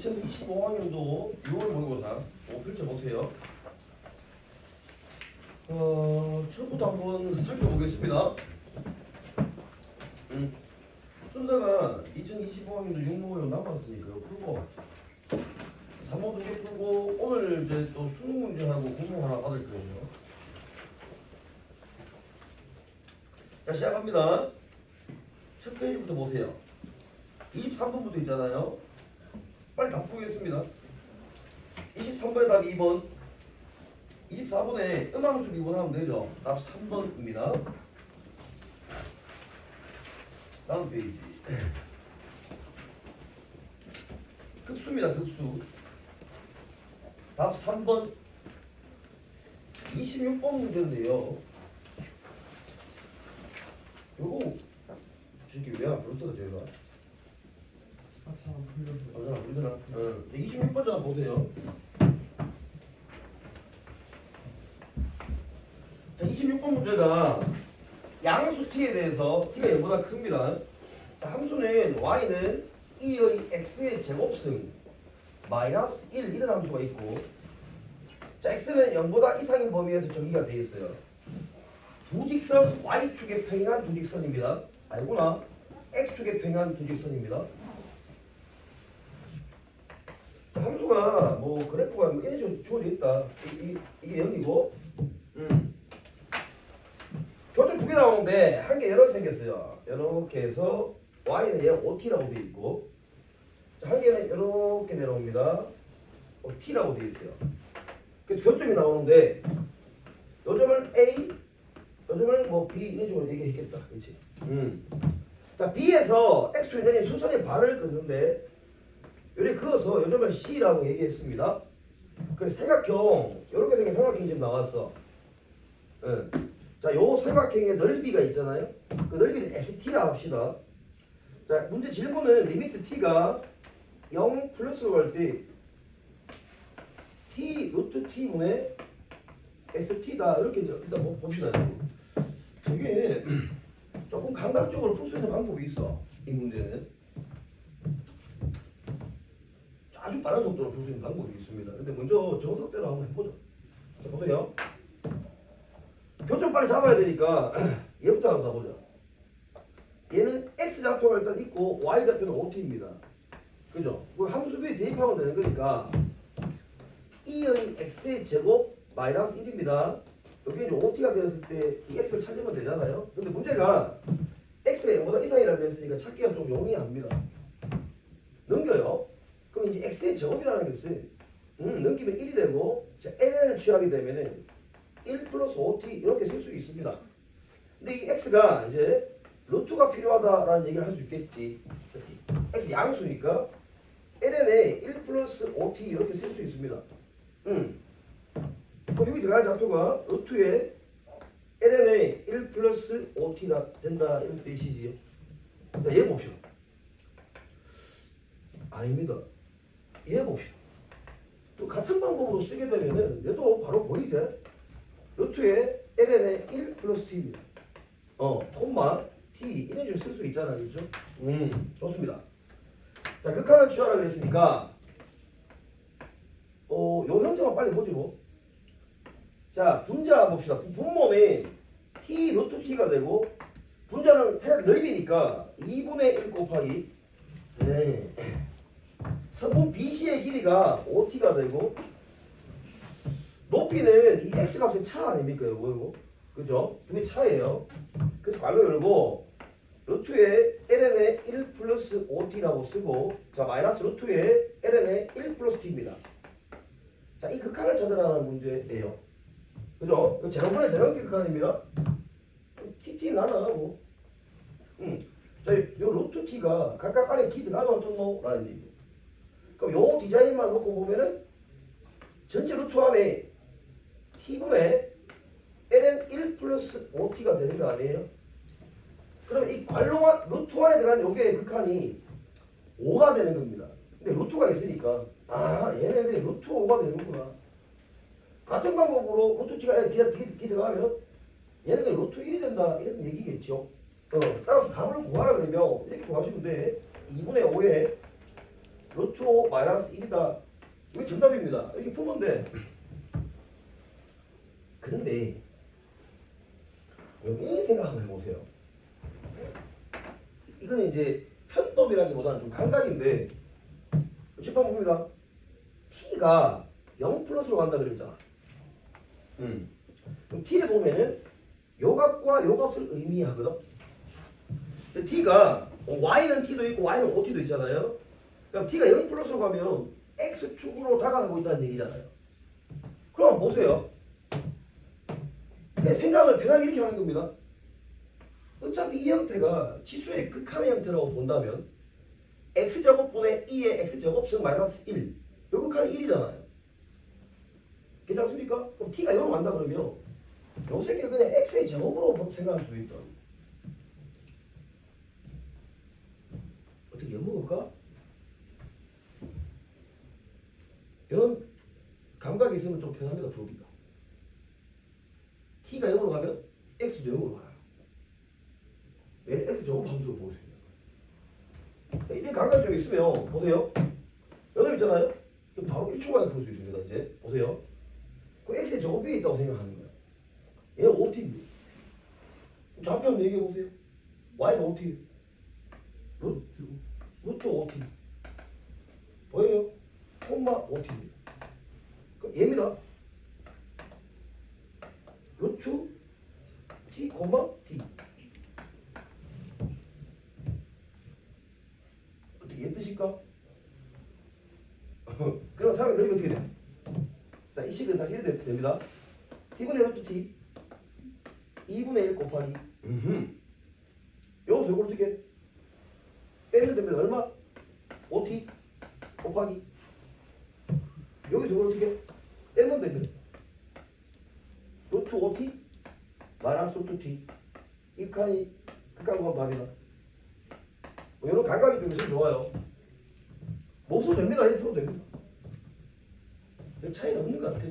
2025학년도 6월 모의고사 펼쳐보세요. 처음부터 한번 살펴보겠습니다. 순서가 2025학년도 6모의고 남았으니까요. 풀고 3호 2개 풀고 오늘 이제 또 수능 문제하고 공부 하나 받을 거예요. 자, 시작합니다. 첫 페이지부터 보세요. 23번부터 있잖아요. 빨리 답 보겠습니다. 23번에 답 2번, 24번에 음함수 미분하면 되죠. 답 3번입니다. 다음 페이지. 특수입니다. 특수. 답 3번. 26번 문제인데요. 요거 저기 왜 안 풀었다 제가? 참 불려서. 우리들아. 26번 좀 보세요. 자, 26번 문제가 양수 t에 대해서 t가 0보다 큽니다. 자, 함수는 y는 2의 x의 제곱승 마이너스 1 이런 함수가 있고, 자, x는 0보다 이상인 범위에서 정의가 되어 있어요. 두 직선 y축에 평행한 두 직선입니다. 알구나? x축에 평행한 두 직선입니다. 자, 함수가 뭐 그래프가 뭐 이런 식으로 주어져 있다. 이게 0이고, 교점 두 개 나오는데 한 개 이렇게 생겼어요. 이렇게 해서 y는 얘 OT라고 되어 있고, 자, 한 개는 이렇게 내려옵니다. T라고 되어 있어요. 그래서 교점이 나오는데 요 점을 A, 요 점을 뭐 B 이런 식으로 얘기했겠다. 그렇지? 자, B에서 X축이 내린 수선의 발을 긋는데 요리 그어서 요 점을 C라고 얘기했습니다. 그래서 삼각형 이렇게 생긴 삼각형이 지금 나왔어. 자, 요 삼각형의 넓이가 있잖아요. 그 넓이를 ST라 합시다. 자, 문제 질문은 리미트 T가 0 플러스로 갈 때 T 루트 T분의 ST다. 이렇게 일단 봅시다. 저게 조금 감각적으로 풀 수 있는 방법이 있어. 이 문제는 아주 빠른 속도로 풀 수 있는 방법이 있습니다. 근데 먼저 정석대로 한번 해보자. 자, 보세요. 교점 빨리 잡아야 되니까 얘부터 한번 가보자. 얘는 x 좌표가 일단 있고 y 좌표는 OT입니다. 그죠? 그 함수비에 대입하면 되는 거니까 2의 x의 제곱 마이너스 1입니다. 여기 이제 OT가 되었을 때 이 x를 찾으면 되잖아요. 근데 문제가 x가 0보다 이상이라고 했으니까 찾기가 좀 용이합니다. 넘겨요. 그럼 이제 x의 제곱이라는 게 있어요. 넘기면 1이 되고, 자, ln을 취하게 되면은 1 플러스 5t 이렇게 쓸 수 있습니다. 근데 이 x가 이제 루트가 필요하다라는 얘기를 할 수 있겠지. x 양수니까 ln에 1 플러스 5t 이렇게 쓸 수 있습니다. 그럼 여기 들어갈 좌표가 루트에 ln에 1 플러스 5t가 된다 이런 뜻이지요. 자, 얘 봅시다. 아닙니다. 얘 봅시다. 또 같은 방법으로 쓰게 되면은 얘도 바로 보이게 루트에 ln에 1 플러스 t입니다. 콤마 t 이런 식으로 쓸 수 있잖아요. 그렇죠? 좋습니다. 자, 극한을 취하라 그랬으니까 요 형태만 빨리 보지 뭐. 자, 분자 봅시다. 분모는 t 루트 t가 되고, 분자는 대략 넓이니까 2분의 1 곱하기 선분 BC의 길이가 5t가 되고, 높이는 이 x값의 차 아닙니까? 이거 그죠? 그게 차예요. 그래서 괄호 열고 루트에 ln에 1 플러스 5t라고 쓰고, 자, 마이너스 루트에 ln에 1 플러스 t입니다. 자, 이 극한을 찾으라는 문제예요. 그죠? 제곱분의 제곱기 극한입니다. tt 나나고. 자, 요 루트 t가 각각 안에 기 들어가면 어떻노? 라는 얘기. 그럼 요 디자인만 놓고 보면은 전체 루트 안에 t분의 ln 1 플러스 5t가 되는 거 아니에요? 그럼 이 괄호와 루트 안에 들어간 요게 극한이 5가 되는 겁니다. 근데 루트가 있으니까 얘네들이 루트 5가 되는구나. 같은 방법으로 루트 t가 기 들어가면 얘네들 루트 1이 된다 이런 얘기겠죠. 따라서 답을 구하라 그러면 이렇게 구하시면 돼. 2분의 5에 루트 5 마이너스 1이다. 이게 정답입니다. 이렇게 풀면 돼. 그런데 여기 생각 한번 해보세요. 이거는 이제 편법이라기보다는 좀 감각인데 짚어 봅니다. t가 0 플러스로 간다 그랬잖아. 그럼 t를 보면은 요 값과 요 값을 의미하거든. t가 y는 t도 있고 y는 5t도 있잖아요. 그럼 t가 0 플러스로 가면 x축으로 다가가고 있다는 얘기잖아요. 그럼 보세요. 생각을 편하게 이렇게 하는 겁니다. 어차피 이 형태가 지수의 극한의 형태라고 본다면 x제곱분의 2의 x제곱승 마이너스 1 요 극한이 1이잖아요. 괜찮습니까? 그럼 t가 0으로 간다 그러면 요 새끼를 그냥 x의 제곱으로 생각할 수도 있다. 어떻게 연먹을까? 이런 감각이 있으면 좀 편합니다. 풀기가. t가 0으로 가면 x도 0으로 가요. 얘는 x제곱 함수로 볼 수 있는 거예요. 이런 감각이 좀 있으면 보세요. 여기 있잖아요. 바로 1초 만에 풀 수 있습니다. 이제 보세요. 그 x의 제곱이 있다고 생각하는 거예요. 얘는 5t입니다. 좌표 한번 얘기해 보세요. y가 5t. 루트 5t. 보여요? 콤마 5t입니다. 그럼 얘입니다. 루트 t, 콤마 t. 어떻게 얘 뜻일까? 그럼 상황 그리면 어떻게 돼? 자, 이 식은 다시 이렇게 됩니다. t분의 루트 t 2분의 1 곱하기 여기서 이걸 어떻게 빼면 됩니다. 얼마? 5t 곱하기 여기서 이걸 어떻게 빼면 됩니다. 루트 5t 마이너스 루트 t 이 칸이 극한과 답이다. 뭐 이런 감각이 좀 있으면 좋아요. 못 써도 됩니다. 이렇게 풀어도 됩니다. 차이는 없는 것 같아.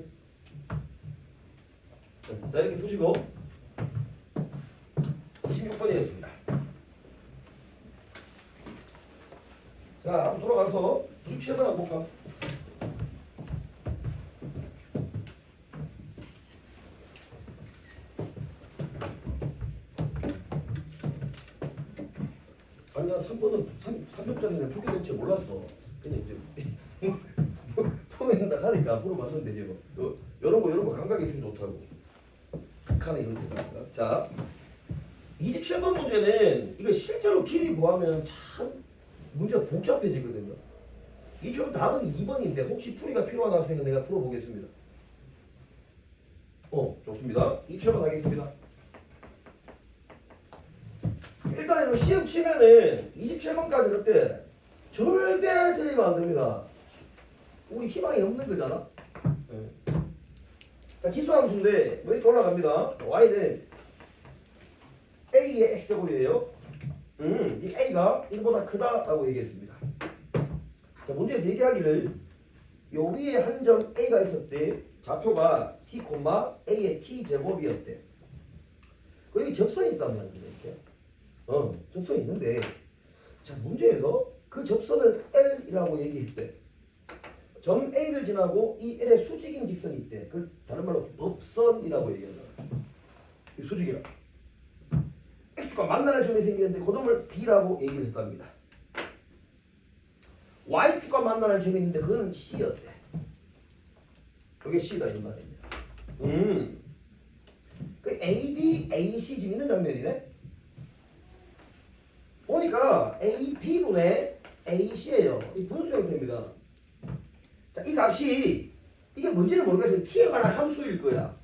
자, 이렇게 푸시고 26번이었습니다. 자, 한번 돌아가서 입시해봐 한번 볼까? 아니, 난 3번은 3점짜리는 풀게 될 줄 몰랐어. 그냥 이제 푸는다 하니까 물어봤는데 이제 뭐 이런 거 감각이 있으면 좋다고. 극한의 형태다. 자, 27번 문제는 이거 실제로 길이 구하면 참 문제가 복잡해지거든요. 이쪽 답은 2번인데 혹시 풀이가 필요한 학생은 내가 풀어보겠습니다. 좋습니다. 27번 하겠습니다. 일단 시험 치면은 27번까지 그때 절대 틀리면 안 됩니다. 우리 희망이 없는 거잖아. 네. 자, 지수함수인데 뭐 이렇게 올라갑니다. y는 a의 x제곱이에요. 이 a가 1보다 크다라고 얘기했습니다. 자, 문제에서 얘기하기를 요 위에 한 점 a가 있었대. 좌표가 t, a의 t제곱이었대. 여기 접선이 있단 말이에요. 이렇게. 접선이 있는데 자, 문제에서 그 접선을 L이라고 얘기했대. 점 A를 지나고 이 L의 수직인 직선이 있대. 그 다른 말로 법선이라고 얘기하잖아. 이 수직이라. X축과 만나는 점이 생기는데 그 점을 B라고 얘기를 했답니다. Y축과 만나는 점이 있는데 그거는 C였대. 이게 C다 이 말입니다. 그 AB, AC 지금 있는 장면이네. 보니까 AB분의 AC예요. 이 분수 형태입니다. 자, 이 값이 이게 뭔지는 모르겠어요. t에 관한 함수일 거야.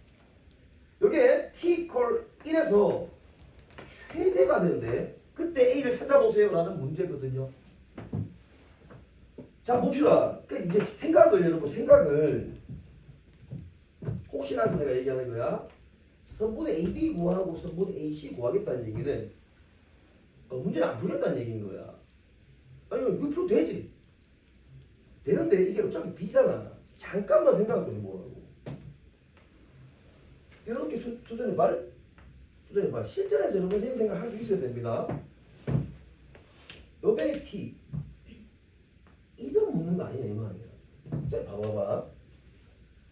요게 t 콜 1에서 최대가 된대. 그때 a를 찾아보세요 라는 문제거든요. 자, 봅시다. 이제 생각을 혹시나 해서 내가 얘기하는 거야. 선분의 AB 구하고 선분의 AC 구하겠다는 얘기는 문제는 안 풀겠다는 얘기인 거야. 아니, 이거 풀어도 되지. 되는데 이게 어차피 B잖아. 잠깐만 생각 좀 해보라고. 이렇게 수전의 발, 실전에서 여러분 생각할 수 있어야 됩니다. 요변의 T. 이건 있는 거 아니냐 이 말이야. 자, 봐봐봐.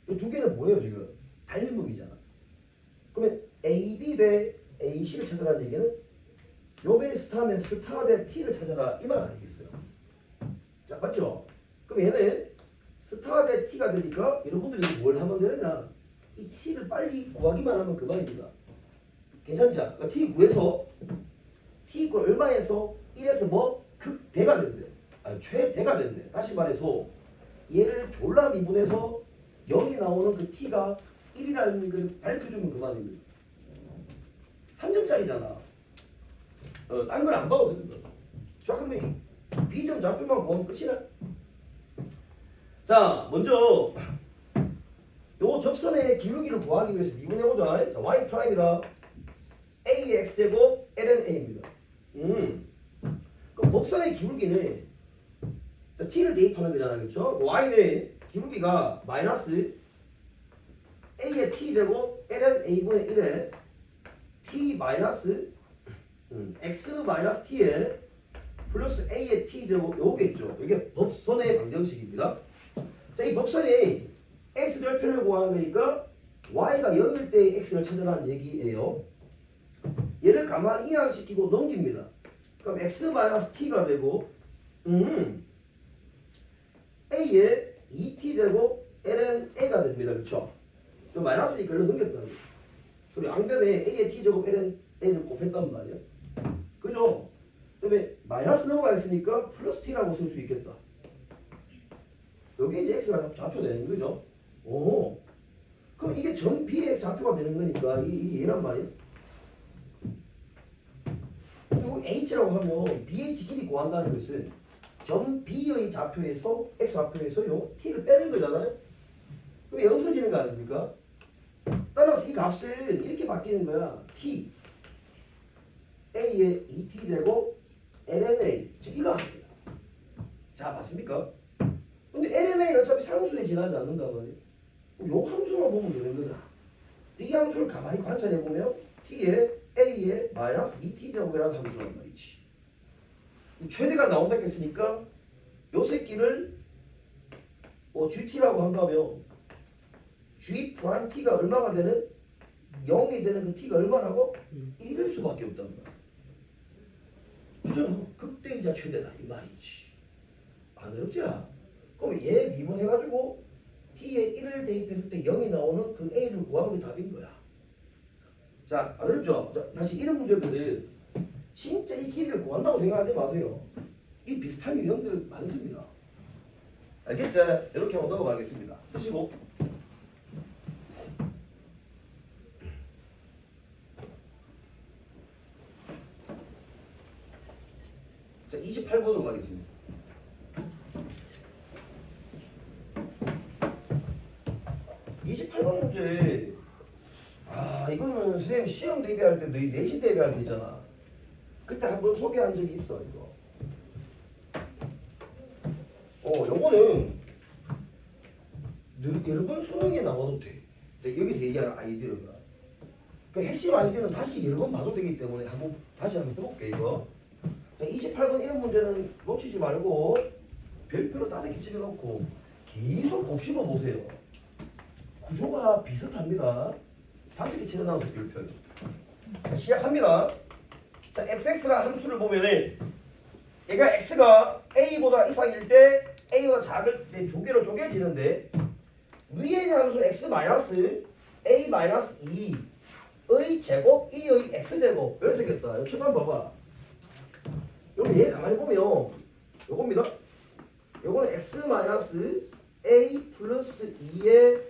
이 두 개는 뭐예요 지금? 닮음이잖아. 그러면 AB 대 AC를 찾아라는 얘기는 요변이 스타면 스타 대 T를 찾아라 이 말 아니겠어요? 자, 맞죠? 그럼 얘는 스타 대 T가 되니까 여러분들이 뭘 하면 되느냐? 이 T를 빨리 구하기만 하면 그만입니다. 괜찮죠? 그러니까 T 구해서 T 이퀄 얼마에서 1에서 뭐 극대가 된대. 아니 최대가 된대. 다시 말해서 얘를 졸라 미분해서 0이 나오는 그 T가 1이라는 걸 밝혀주면 그만입니다. 3점짜리잖아. 딴 걸 안 봐도 되는 거야. 자, 그러면 B점 좌표만 구하면 끝이네. 자, 먼저 요 접선의 기울기를 구하기 위해서 미분해보자. 자, y 프라임이다. a의 x제곱 ln a입니다. 그럼 법선의 기울기는 t를 대입하는 거잖아, 그렇죠? y는 기울기가 마이너스 a의 t제곱 ln a분의 1에 t 마이너스 x 마이너스 t에 플러스 a의 t제곱 요거겠죠. 이게 법선의 방정식입니다. 자, 이 법선이 x절편을 구하는 거니까 y가 0일 때의 x를 찾으라는 얘기예요. 얘를 가만히 이항시키고 넘깁니다. 그럼 x-t가 되고 a의 2t제곱 ln a가 됩니다. 그렇죠? 마이너스니까 이걸 넘겼다는 거예요. 그리고 양변에 a의 t제곱 ln a를 곱했단 말이에요. 그죠? 그다음에 마이너스 넘어가 있으니까 플러스 t라고 쓸 수 있겠다. 여기 이제 x가 좌표되는 거죠. 오. 그럼 이게 점 B의 좌표가 되는 거니까 이게 얘란 말이에요. 그리고 H라고 하면 BH 길이 구한다는 것은 점 B의 좌표에서 X 좌표에서 요 T를 빼는 거잖아요. 그럼 얘 없어지는 거 아닙니까? 따라서 이 값은 이렇게 바뀌는 거야. T A의 2T 되고 LNA 즉 이거 아니에요. 자, 맞습니까? 근데 LNA는 어차피 상수에 지나지 않는단 말이에요. 요 함수만 보면 되는 거잖아. 이 함수를 가만히 관찰해 보면 T에 A에 마이너스 2T제곱이라는 함수란 말이지. 최대가 나온다 했으니까 요 새끼를 GT라고 한다면 G 프라임 T가 얼마가 되는? 0이 되는 그 T가 얼마라고? 1일 수밖에 없단 말이야. 그죠? 극대이자 최대다 이 말이지. 안 어렵지? 그럼 얘 미분해가지고 T에 1을 대입했을 때 0이 나오는 그 A를 구하는 게 답인 거야. 자, 안 어렵죠? 자, 다시 이런 문제들은 진짜 이 길이를 구한다고 생각하지 마세요. 이 비슷한 유형들 많습니다. 알겠죠? 이렇게 하고 넘어가겠습니다. 쓰시고. 자, 28번으로 가겠습니다. 28번 문제. 이거는 선생님 시험 대비할 때 너희 내신 대비할 때 있잖아. 그때 한번 소개한 적이 있어, 이거. 요거는 여러 번 수능에 나와도 돼. 여기서 얘기하는 아이디어가. 그 핵심 아이디어는 다시 여러 번 봐도 되기 때문에 다시 한번 해볼게, 이거. 자, 28번 이런 문제는 놓치지 말고 별표로 5개 찍어놓고 계속 곱씹어 보세요. 구조가 비슷합니다. 5개 채워나와서 별표. 시작합니다. 자, fx라는 함수를 보면은 얘가 x가 a보다 이상일 때 a보다 작을 때 두 개로 쪼개지는데 위에 있는 함수는 x 마이너스 a 마이너스 2의 제곱 2의 x제곱 이렇게 생겼다. 이거 봐봐. 여러분 얘 가만히 보면 요겁니다. 요거는 x 마이너스 a 플러스 2의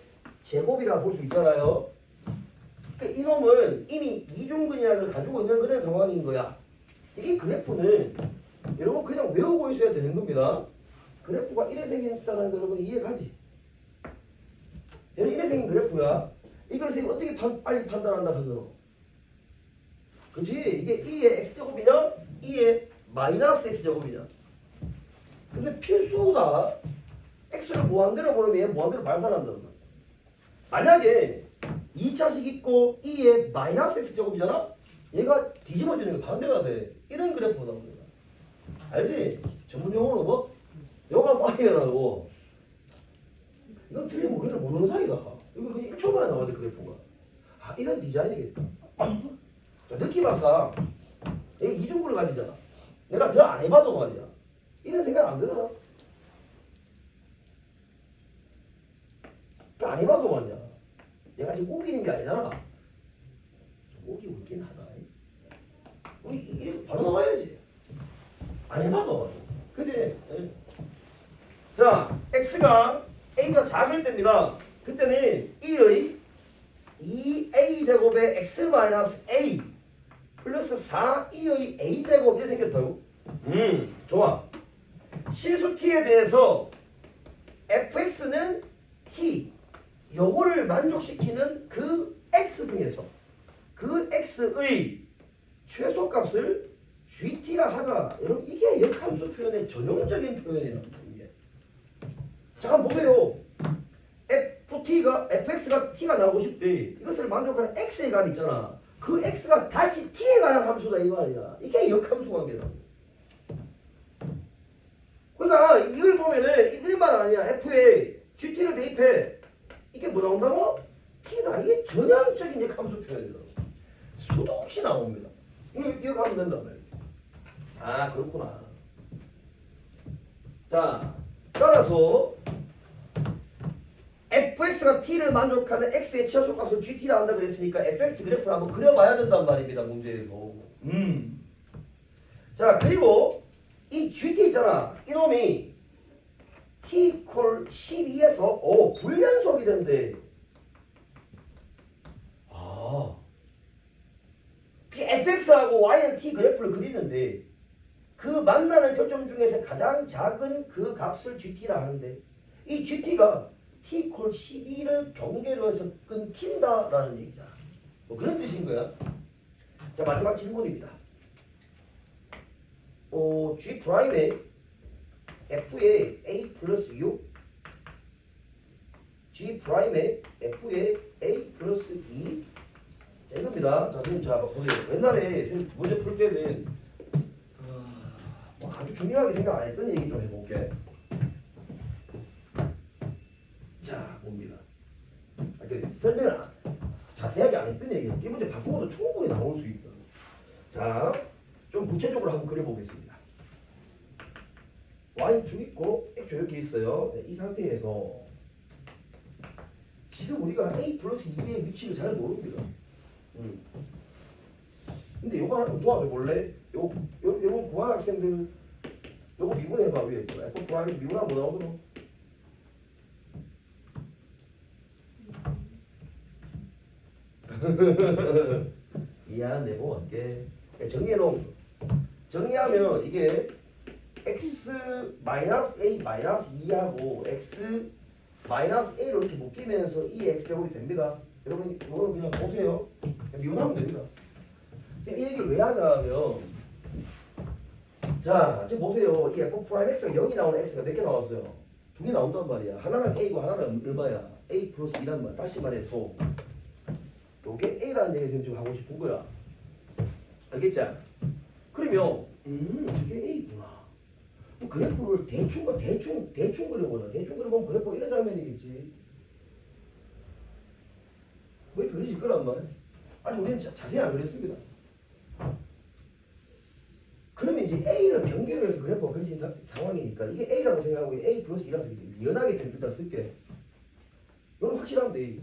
제곱이라 볼 수 있잖아요. 그러니까 이놈은 이미 이중근이라는 걸 가지고 있는 그런 상황인 거야. 이게 그래프는 여러분 그냥 외우고 있어야 되는 겁니다. 그래프가 이래 생겼다는 거 여러분 이해가지? 얘는 이래 생긴 그래프야. 이걸 선생님 어떻게 빨리 판단한다 하더라. 그치? 이게 2의 x제곱이냐? 2의 마이너스 x제곱이냐? 근데 필수다. x를 무한대로 보내면 얘 무한대로 발산한다는 거야. 만약에 2차식 있고 2의 마이너스 x제곱이잖아? 얘가 뒤집어지는 게 반대가 돼. 이런 그래프가 나오는 거야. 알지? 전문 용어로 뭐? 요가 파이가 나고 이건 틀리면 우리는 모르는 사이다. 이거 그냥 1초 만에 나와야 돼 그래프가. 아 이런 디자인이겠다. 자, 느낌학상 이중구를 가지잖아. 내가 더 안 해봐도 말이야. 이런 생각 안 들어. 안 해봐도 말이야. 내가 지금 우기는 게 아니잖아. 우기고 있긴 하다. 우리 이렇게 바로 나와야지. 안 해봐도. 그지? 자, x가 a가 작을 때입니다. 그때는 e의 2a제곱의 x-a 플러스 4e의 a제곱 이렇게 생겼다고? 좋아. 실수 t에 대해서 fx는 t 요거를 만족시키는 그 x 중에서 그 x의 최소값을 gt라 하자. 여러분 이게 역함수 표현의 전형적인 표현이라고. 이게. 잠깐 보세요. fx가 t가 나오고 싶대. 이것을 만족하는 x의 값 있잖아. 그 x가 다시 t에 관한 함수다 이거 아니야. 이게 역함수 관계다. 그러니까 이걸 보면은 일반 아니야. f에 gt를 대입해. 이게 뭐 나온다고? t다. 이게 전형적인 역함수 표현이다. 수도 없이 나옵니다. 이거 기억하면 된단 말이야. 아 그렇구나. 자 따라서 fx가 t를 만족하는 x의 최소값을 gt라 한다 그랬으니까 fx 그래프를 한번 그려봐야 된단 말입니다. 문제에서. 자 그리고 이 gt 있잖아. 이놈이 t 콜 12에서 불연속이 된대. 아 그 fx하고 y는 t 그래프를 그리는데 그 만나는 교점 중에서 가장 작은 그 값을 gt라 하는데 이 gt가 t 콜 12를 경계로 해서 끊긴다라는 얘기잖아. 뭐 그런 뜻인 거야. 자 마지막 질문입니다. g 프라임의 f의 a 플러스 6 g 프라임의 f의 a 플러스 2 자, 이겁니다. 자 지금 자 보세요. 옛날에 문제 풀 때는 뭐 아주 중요하게 생각 안 했던 얘기 좀 해볼게. 자 봅니다. 설명을 자세하게 안 했던 얘기예요. 이 문제 바꾸어도 충분히 나올 수 있다. 자, 좀 구체적으로 한번 그려보겠습니다. y축 있고 x 이렇게 있어요. 네, 이 상태에서 지금 우리가 a 플러스 2의 위치를 잘 모릅니다. 근데 요거 하나 도와줘 볼래? 요거 구한 학생들 요거 미분해봐. 위에 f 프라임 미분하면 뭐 나오더라? 미안 내고 갈게. 정리해놓은 정리하면 이게 x 마이너스 a 마이너스 2하고 x 마이너스 a로 이렇게 묶이면서 이 x 제곱이 됩니다. 여러분 이거는 그냥 보세요. 그냥 미분하면 됩니다. 이 얘기를 왜 하냐면 자 지금 보세요. 이 f 프라임 x가 0이 나오는 x가 몇 개 나왔어요? 2개 나온단 말이야. 하나는 a고 하나는 얼마야? a 플러스 2란 말. 다시 말해서 요게 a라는 얘기를 지금 하고 싶은 거야. 알겠지? 그러면 저게 a구나. 그래프를 대충 그려보자. 대충 그려보면 그래프가 이런 장면이겠지. 왜 그려질 거란 말이야. 아직 우리는 자세히 안 그렸습니다. 그러면 이제 a를 경계로 해서 그래프가 그려진 상황이니까 이게 a라고 생각하고 a 플러스 2라서 연하게 일단 쓸게. 이건 확실하면 돼.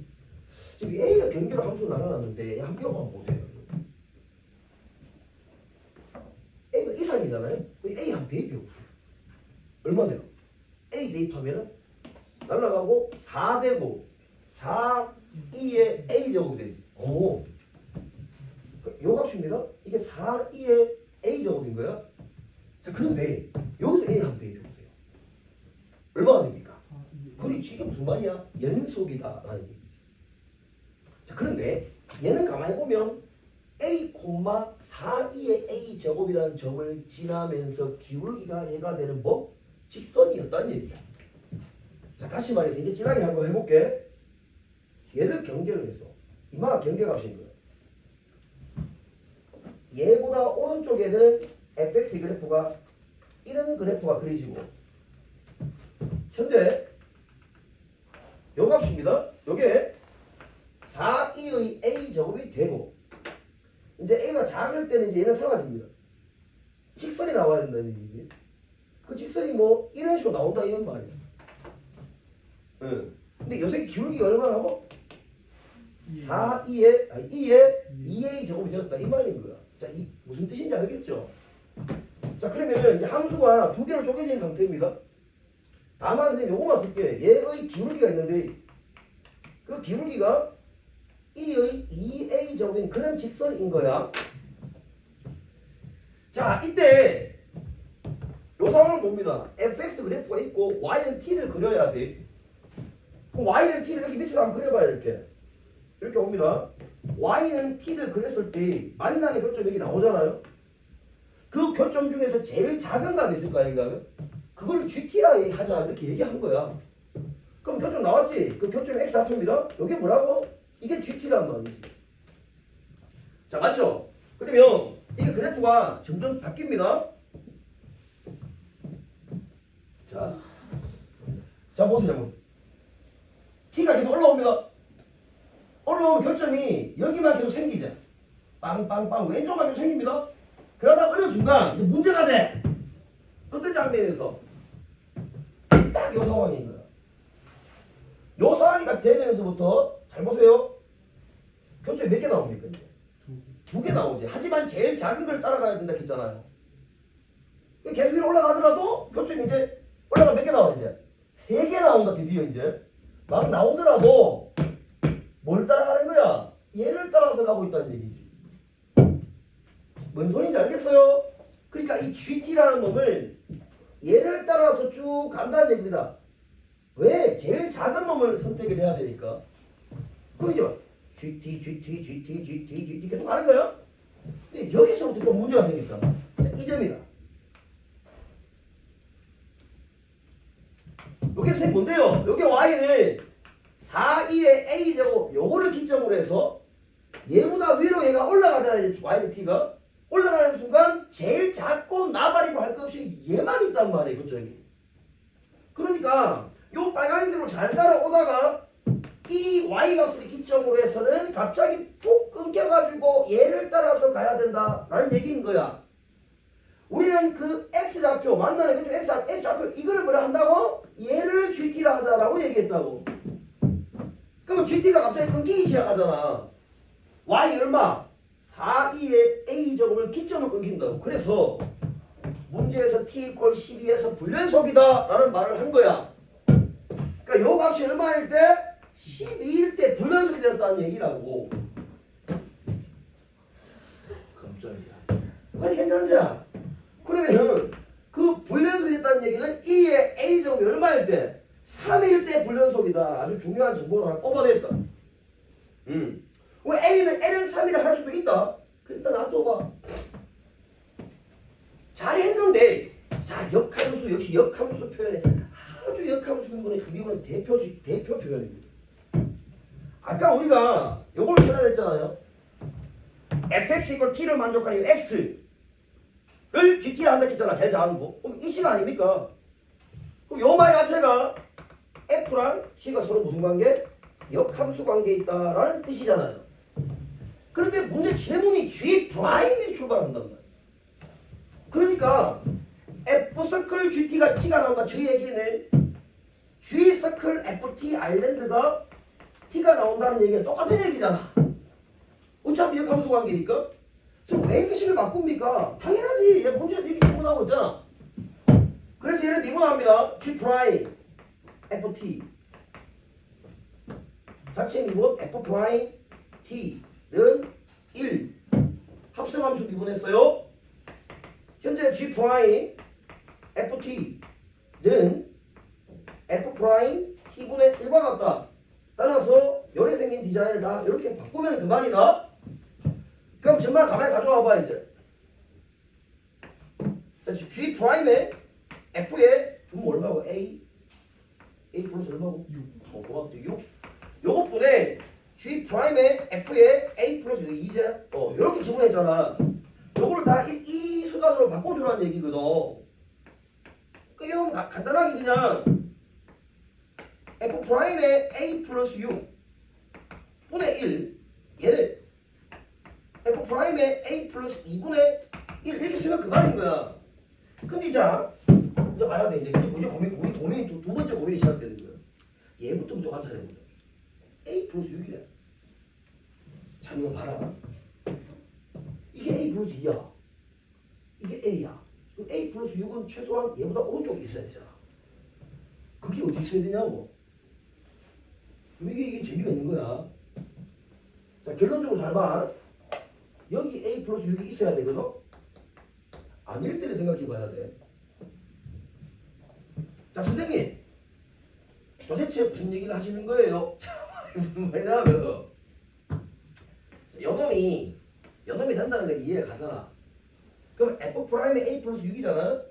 지금 a를 경계로 함수 나눠놨는데 한 뼈만 보세요. a가 이상이잖아요. a 한 대입해 보세요. 얼마 돼요? a 대입하면은 날라가고 4 되고 4 2의 a 제곱이 되지. 오. 요 값입니다. 이게 4 2의 a 제곱인 거야. 자 그런데 여기도 a 한 대입해 보세요. 얼마가 됩니까? 그렇지. 이게 무슨 말이야? 연속이다라는 얘기지. 자 그런데 얘는 가만히 보면 a, 4, 2의 a 제곱이라는 점을 지나면서 기울기가 얘가 되는 뭐? 직선이었다는 얘기야. 자 다시 말해서 이제 진하게 한번 해볼게. 얘를 경계로 해서 이마가 경계값인 거야. 얘보다 오른쪽에는 fx 그래프가 이런 그래프가 그려지고 현재 요 값입니다. 요게 4E의 A 제곱이 되고 이제 A가 작을 때는 이제 얘는 사라집니다. 직선이 나와야 된다는 얘기지. 그 직선이 뭐 이런 식으로 나온다 이런 말이야. 응. 근데 요새 기울기가 얼마라고? 4E에 2A 제곱이 되었다 이 말인 거야. 자, 이 무슨 뜻인지 알겠죠? 자, 그러면 이제 함수가 두 개로 쪼개진 상태입니다. 다만 선생님 요거만 쓸게. 얘의 기울기가 있는데 그 기울기가 E의 2A 제곱인 그런 직선인 거야. 자, 이때 요 상황을 봅니다. fx 그래프가 있고 y는 t를 그려야 돼. 그럼 y는 t를 여기 밑에서 한번 그려봐야 이렇게. 이렇게 옵니다. y는 t를 그렸을 때 만나는 교점 여기 나오잖아요. 그 교점 중에서 제일 작은 값이 있을 거 아닌가? 그걸 gt라 하자 이렇게 얘기한 거야. 그럼 교점 나왔지? 그 교점이 x 앞입니다. 이게 뭐라고? 이게 gt란 말이지. 자, 맞죠? 그러면 이게 그래프가 점점 바뀝니다. 자 보세요. t가 계속 올라옵니다. 올라오면 교점이 여기만 계속 생기죠. 빵빵빵 왼쪽만 계속 생깁니다. 그러다 어느 순간 이제 문제가 돼. 어떤 장면에서 딱 이 상황인 거야. 이 상황이 되면서부터 잘 보세요. 교점이 몇 개 나옵니까 이제? 두 개 나오지. 하지만 제일 작은 걸 따라가야 된다 했잖아요. 계속 위로 올라가더라도 교점이 이제 올라가 몇 개 나와 이제? 3개 나온다 드디어 이제. 막 나오더라도 뭘 따라가는 거야? 얘를 따라서 가고 있다는 얘기지. 뭔 소리인지 알겠어요? 그러니까 이 GT라는 놈을 얘를 따라서 쭉 간다는 얘기입니다. 왜? 제일 작은 놈을 선택을 해야 되니까. 그죠? GT 계속 가는 거야. 근데 여기서부터 또 문제가 생겼다. 자, 이 점이다. 요게 선생님 뭔데요? 요게 y는 4,2의 a제곱 요거를 기점으로 해서 얘보다 위로 얘가 올라가잖아요. y는 t가 올라가는 순간 제일 작고 나발이고 할 것 없이 얘만 있단 말이에요. 그쪽이. 그러니까 요 빨간색으로 잘 따라오다가 이 y값을 기점으로 해서는 갑자기 푹 끊겨가지고 얘를 따라서 가야 된다라는 얘기인 거야. 우리는 그 x좌표 만나는 그쪽 x좌표 이거를 뭐라 한다고? 얘를 gt라 하자라고 얘기했다고. 그러면 gt가 갑자기 끊기기 시작하잖아. y 얼마? 4,2의 a제곱을 기점을 끊긴다고. 그래서 문제에서 t = 12에서 불연속이다 라는 말을 한 거야. 그러니까 요 값이 얼마일 때? 12일 때 불연속이 되었다는 얘기라고. 깜짝이야. 아니 괜찮지? 그러면 그 불연속이 됐다는 얘기는 2의 a제곱이 얼마일 때? 3일 때 불연속이다. 아주 중요한 정보를 하나 뽑아냈다. 왜 A는 L은 3일을 할 수도 있다. 일단 놔둬봐. 잘했는데, 자, 역함수, 역시 역함수 표현에 아주 역함수 표현의 미분의 대표 표현입니다. 아까 우리가 요걸 찾아냈잖아요. fx = t를 만족하는 이 x를 gt라 한다 했잖아. 제일 작은 거. 그럼 이 시가 아닙니까? 그럼 요 말 자체가 f랑 g가 서로 무슨 관계? 역함수 관계에 있다라는 뜻이잖아요. 그런데 문제 지문이 g 프라임이 출발한단 말이야. 그러니까 f 서클 gt가 t가 나온다. 저 얘기는 g 서클 ft 아일랜드가 t가 나온다는 얘기가 똑같은 얘기잖아. 어차피 역함수 관계니까. 지금 왜 이렇게 식을 바꿉니까? 당연하지. 얘 문제에서 이렇게 미분하고 있잖아. 그래서 얘는 미분합니다. g 프라임 ft 자체 미분 f 프라임 t는 1 합성함수 미분했어요. 현재 g 프라임 ft는 f 프라임 t분의 1과 같다. 따라서 열에 생긴 디자인을 다 이렇게 바꾸면 그만이다. 그럼 정말 가만히 가져와 봐 이제. 자, g 프라임에 f에 얼마고 a 플러스 얼마고? 6. 고맙다. 6. 요것분에 g 프라임에 f에 a 플러스 2제 이렇게 지문했잖아. 요거를 다 이 수단으로 바꿔주라는 얘기거든. 그 이건 간단하게 그냥 f 프라임의 a 플러스 6 분의 1 얘를 f 프라임의 a 플러스 2분의 1 이렇게 쓰면 그만인 거야. 근데 자 이제 봐야 돼. 이제 우리 고민이 두 번째 고민이 시작되는 거야. 얘부터 먼저 관찰해보자. a 플러스 6이래. 자 이거 봐라. 이게 a 플러스 2야. 이게 a야. 그럼 a 플러스 6은 최소한 얘보다 오른쪽에 있어야 되잖아. 그게 어디 있어야 되냐고. 그럼 이게 재미가 있는 거야. 자 결론적으로 잘 봐. 여기 a 플러스 6이 있어야 되거든. 아닐 때를 생각해 봐야 돼. 자 선생님 도대체 무슨 얘기를 하시는 거예요? 무슨 말이냐면 요놈이 된다는 건 이해가 가잖아. 그럼 f 프라임의 a 플러스 6이잖아.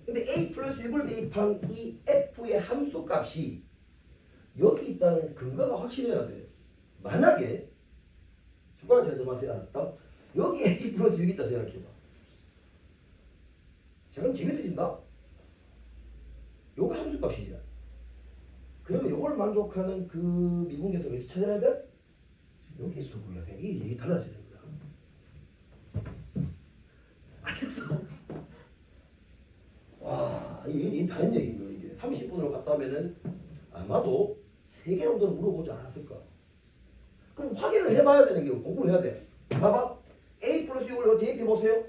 근데 a 플러스 6을 대입한 이 f의 함수 값이 여기 있다는 근거가 확실해야 돼. 만약에 손가락 잘 잡아서 알았다. 여기 a 플러스 6이 있다 생각해봐. 자 그럼 재밌어진다. 요거 함수 값이죠. 그러면 요걸 만족하는 그 미분계수 어디서 찾아야 돼? 여기서 구해야 돼. 이게 얘기 달라져야 되는 거야. 알겠어? 와, 이게 다른 얘기인 거야. 이게 30분으로 갔다 오면은 아마도 3개 정도는 물어보지 않았을까. 그럼 확인을 해봐야 되는 게 공부를 해야 돼. 봐봐. a 플러스 6을 여기 대입해보세요.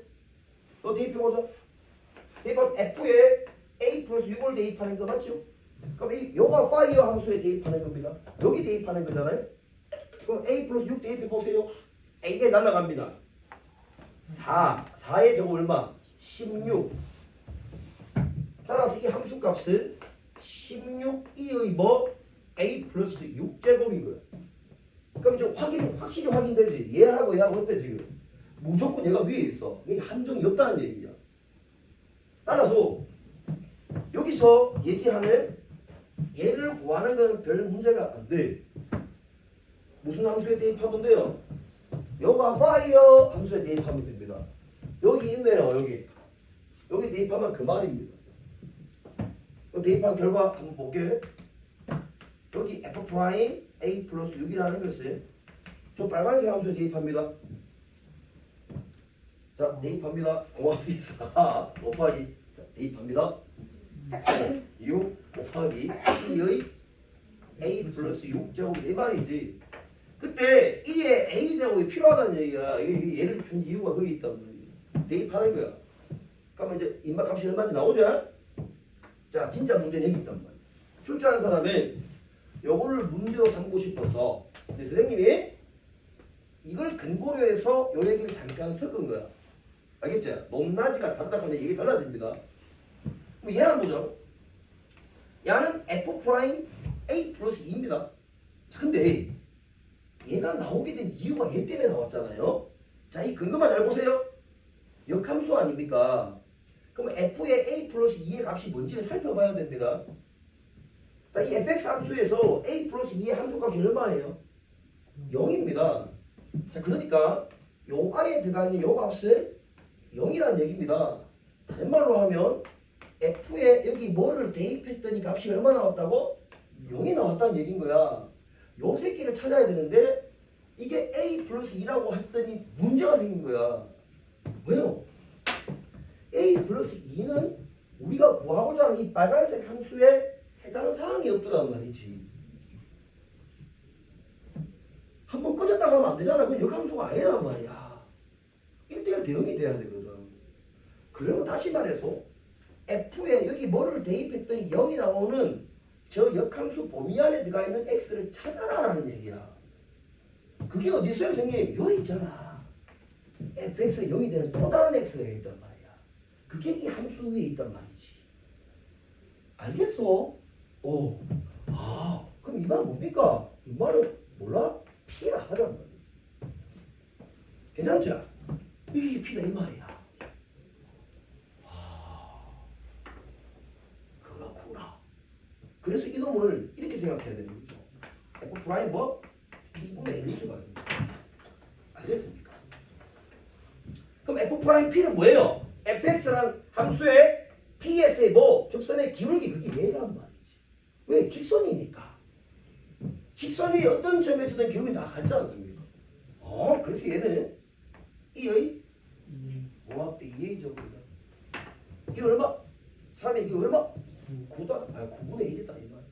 여기 대입해보자. 대입하면 f에 a 플러스 6을 대입하는 거 맞죠? 그럼 이 요가 파이어 함수에 대입하는 겁니다. 여기 대입하는 거잖아요. 그럼 a 플러스 6 대입해보세요. a가 날아갑니다. 4의 제곱 얼마? 16. 따라서 이 함수 값은 16이의 뭐? a 플러스 6제곱인 거야. 그럼 이제 확실히 확인되지. 얘하고 얘하고 어때 지금? 무조건 얘가 위에 있어. 이게 함정이 없다는 얘기야. 따라서 여기서 얘기하는 얘를 구하는 건 별 문제가 안 돼. 무슨 함수에 대입하면 돼요? 요가 파이어 함수에 대입하면 됩니다. 여기 있네요. 여기 대입하면 그 말입니다. 대입한 결과 한번 볼게. 여기 f 프라임 a 플러스 6이라는 것을 저 빨간색 함수에 대입합니다. 자 대입합니다. 곱하기 4 곱하기 자 대입합니다. 6 곱하기 2의 a 플러스 6제곱 이 말이지. 그때 이에 a제곱이 필요하다는 얘기야. 얘를 준 이유가 거기 있단 말이야. 대입하는 거야. 그러면 이제 인마값이 얼마인지 나오죠? 자 진짜 문제는 여기 있단 말이야. 출제하는 사람은 요거를 문제로 삼고 싶어서 근데 선생님이 이걸 근거로 해서 요 얘기를 잠깐 섞은 거야. 알겠지? 높낮이가 다르다 하면 얘기 달라집니다. 그럼 얘 한번 보자. 얘는 f 프라임 a 플러스 2입니다. 자 근데 얘가 나오게 된 이유가 얘 때문에 나왔잖아요. 자 이 근거만 잘 보세요. 역함수 아닙니까? 그럼 f의 a 플러스 2의 값이 뭔지를 살펴봐야 됩니다. 자, 이 fx 함수에서 a 플러스 2의 함수값이 얼마예요? 0입니다. 자, 그러니까 요 안에 들어가 있는 요 값은 0이라는 얘기입니다. 다른 말로 하면 f에 여기 뭐를 대입했더니 값이 얼마 나왔다고? 0이 나왔다는 얘기인 거야. 요 새끼를 찾아야 되는데 이게 a 플러스 2라고 했더니 문제가 생긴 거야. 왜요? a 플러스 2는 우리가 구하고자 하는 이 빨간색 함수에 해당 사항이 없더란 말이지. 한번 꺼졌다가 하면 안 되잖아. 그건 역함수가 아니란 말이야. 1대1 대응이 돼야 되거든. 그러면 다시 말해서 f에 여기 뭐를 대입했더니 0이 나오는 저 역함수 범위 안에 들어가 있는 x를 찾아라라는 얘기야. 그게 어디 있어요, 선생님? 여기 있잖아. fx가 0이 되는 또 다른 x가 있단 말이야. 그게 이 함수 위에 있단 말이지. 알겠어? 오. 아, 그럼 이 말은 뭡니까? 이 말은 몰라? P라 하단 말이야. 괜찮죠? 이게 P다 이 말이야. 그렇구나. 그래서 이놈을 이렇게 생각해야 되는 거죠. F 프라임 뭐? P분의 L이죠. 알겠습니까? 그럼 F 프라임 P는 뭐예요? fx라는 함수의 PS의 뭐? 접선의 기울기 그게 얘란 말이지. 왜? 직선이니까. 직선이 어떤 점에서든 결국에 다 같지 않습니까? 그래서 얘는 E의 공합대 2의 제곱이다. 이게 얼마? 3이 이게 얼마? 9다. 9분의 1이다 이 말.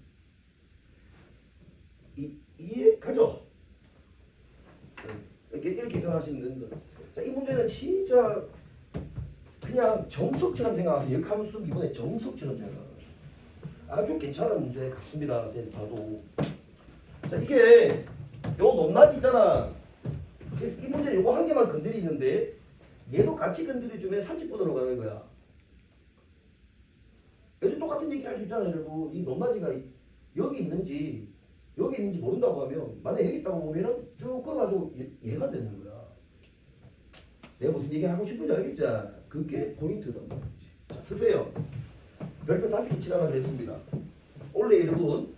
이해 가죠? 이렇게 계산하시면 된다. 자, 이 문제는 진짜 그냥 정석처럼 생각하세요. 역함수 미분의 정석처럼 생각하세요. 아주 괜찮은 문제 같습니다. 선생님 봐도. 자, 이게 요 높낮이 있잖아. 이 문제는 요거 한 개만 건드리는데 얘도 같이 건드려주면 30분으로 가는 거야. 얘도 똑같은 얘기 할 수 있잖아요. 여러분. 이 높낮이가 여기 있는지 모른다고 하면 만약에 여기 있다고 보면은 쭉 꺼가지고 얘가 되는 거야. 내가 무슨 얘기 하고 싶은지 알겠지? 그게 포인트다. 자, 쓰세요. 별표 5개 칠하라 그랬습니다. 원래 여러분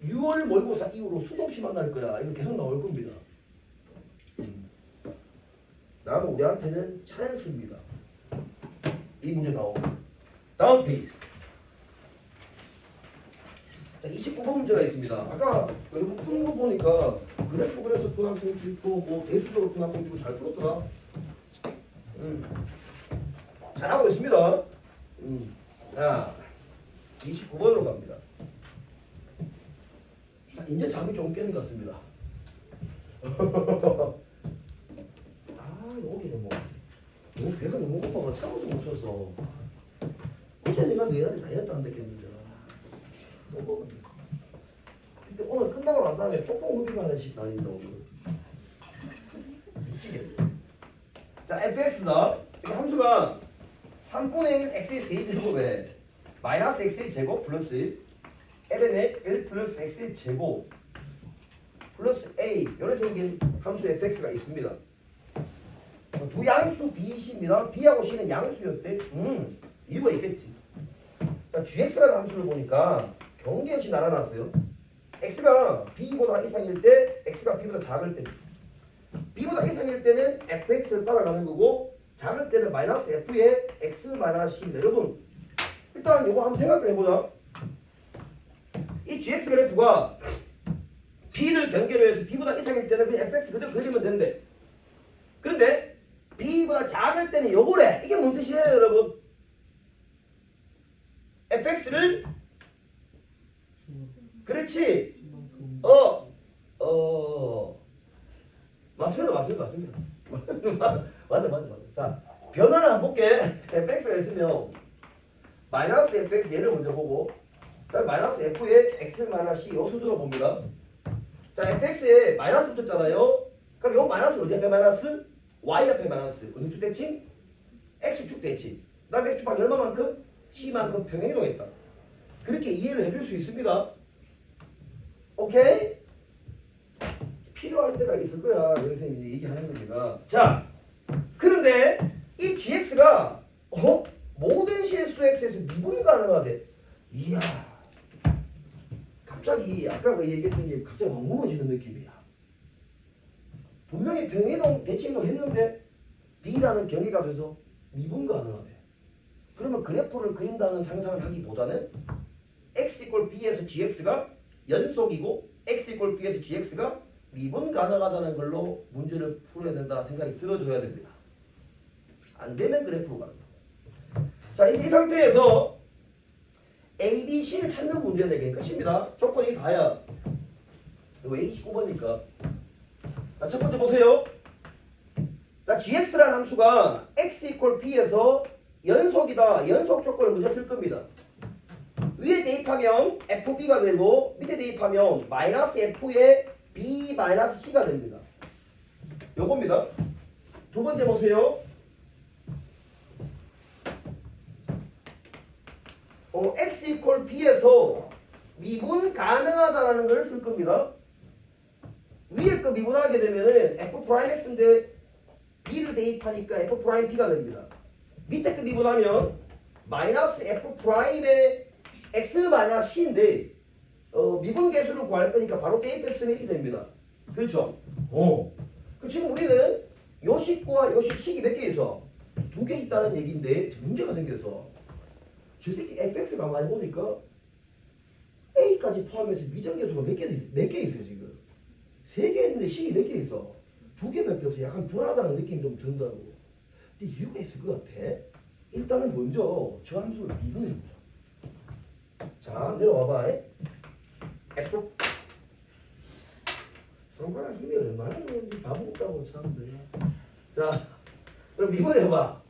6월 모의고사 이후로 수도 없이 만날 거야. 이거 계속 나올 겁니다. 다음은 우리한테는 찬스입니다. 이 문제 나오고. 다음 페이지. 자, 29번 문제가 있습니다. 아까 여러분 푸는 거 보니까 그래프 그래서 푼 학생도 있고 뭐 대수적으로 푼 학생도 있고 잘 풀었더라. 잘하고 있습니다. 자, 29번으로 갑니다. 자, 이제 잠이 좀 깨는 것 같습니다. 여기는 뭐 너무 배가 너무 고파서 참아서 못 쳤어. 어제 내가 내일이 다이어트 안 됐겠는데 너무 근데 오늘 끝나고 난 다음에 뽀뽀 흡입하는 식 다닌다 오늘. 미치겠네. 자, fx다. 이 함수가 3분의 1 x의 세제곱에 마이너스 x의 제곱 플러스 ln의 1 플러스 x의 제곱 플러스 a 이렇게 생긴 함수 fx가 있습니다. 두 양수 bc입니다. b하고 c는 양수였대. 이유가 있겠지. 자, gx라는 함수를 보니까 경계 없이 날아놨어요. x가 b보다 이상일 때, x가 b보다 작을 때. b보다 이상일 때는 fx를 따라가는 거고 작을 때는 마이너스 f의 x 마이너스 c입니다. 여러분 일단 이거 한번 생각을 해보자. 이 gx 그래프가 b를 경계로 해서 b보다 이상일 때는 그냥 fx 그대로 그리면 된대. 그런데 b보다 작을 때는 요거래. 이게 뭔 뜻이에요 여러분? fx를 그렇지. 맞습니다. 맞아. 자, 변화를 한번 볼게. fx가 있으면 마이너스 fx 얘를 먼저 보고 그다음 마이너스 f의 x 마이너스 c 요 수준으로 봅니다. 자, fx에 마이너스 붙었잖아요. 그럼 요 마이너스 어디 앞에 마이너스? y 앞에 마이너스. 어느 쪽 대칭? x축 대칭. 그 다음에 x축 얼마만큼? c만큼 평행이동했다. 그렇게 이해를 해줄 수 있습니다. 오케이? 필요할 때가 있을 거야. 선생님이 얘기하는 겁니다. 자, 그런데 이 gx가 모든 실수 x에서 미분이 가능하대. 이야, 갑자기 아까 그 얘기했던 게 갑자기 막 무너지는 느낌이야. 분명히 평행이동 대칭도 했는데 b라는 경계값에서 미분 가능하대. 그러면 그래프를 그린다는 상상을 하기보다는 x = b에서 gx가 연속이고 x = b에서 gx가 미분 가능하다는 걸로 문제를 풀어야 된다 생각이 들어줘야 됩니다. 안 되면 그래프로 가는 거야. 자, 이제 이 상태에서 a, b, c를 찾는 문제 내게 끝입니다. 조건이 다야. 이거 29번이니까. 자, 첫 번째 보세요. 자, gx라는 함수가 x = b에서 연속이다. 연속 조건을 먼저 쓸 겁니다. 위에 대입하면 fb가 되고 밑에 대입하면 마이너스 f의 b 마이너스 c가 됩니다. 요겁니다. 두 번째 보세요. x = b에서 미분 가능하다라는 걸 쓸 겁니다. 위에 거 미분하게 되면은 f'x인데 b를 대입하니까 f'b가 됩니다. 밑에 거 미분하면 마이너스 f'의 x 마이너스 c인데 미분 계수를 구할 거니까 바로 대입했으면 이렇게 됩니다. 그렇죠? 그 지금 우리는 요식과 요식식이 몇 개 있어? 2개 있다는 얘기인데 문제가 생겨서 저 새끼 fx 가만히 보니까 a C까지 포함해서 미정계수가 몇 개 있어요 지금? 3개 있는데 C가 몇 개 있어? 2개밖에 없어. 약간 불안하다는 느낌이 좀 든다고. 근데 이유가 있을 것 같아. 일단은 먼저 저 함수를 미분해 보자. 자 내려와봐. F 손가락 힘이 얼마나 좋은지 바보 같다고 참들. 자 그럼 미분해봐.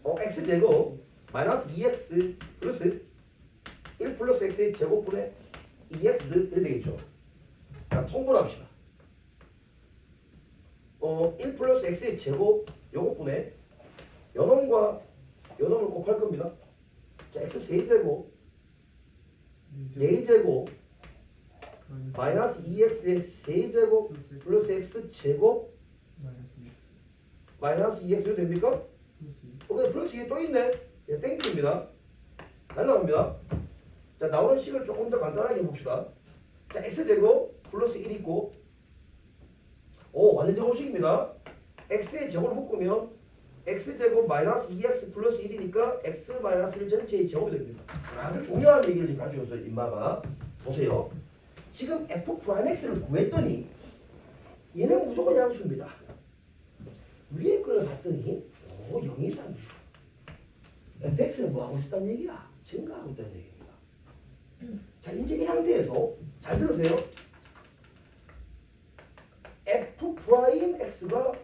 x제곱 마이너스 2x 플러스 1 플러스 x의 제곱분의 2x 이렇게 되겠죠. 자 통분합시다. 1 플러스 x의 제곱 요것분의 연놈과 연놈을 꼭 할 겁니다. 자 x 세제곱 4제곱 마이너스 2x의 세제곱 플러스 x제곱 마이너스 2x로 됩니까? 근데 플러스 2개 또 있네. 땡깁니다. 날라갑니다. 자 나오는 식을 조금 더 간단하게 해봅시다. 자 x제곱 플러스 1 있고 완전 제곱식입니다. x의 제곱을 묶으면 x제곱 마이너스 2x 플러스 1이니까 x 마이너스 1 전체의 제곱이 됩니다. 아주 중요한 얘기를 지금 가르쳐줬어요. 임마가. 보세요. 지금 f'(x를 구했더니 얘는 무조건 양수입니다. 위에 걸 봤더니 0 이상 fx는 뭐하고 있었다는 얘기야? 증가하고 있다는 얘기입니다. 자 이제 이 상태에서 잘 들으세요. f'x가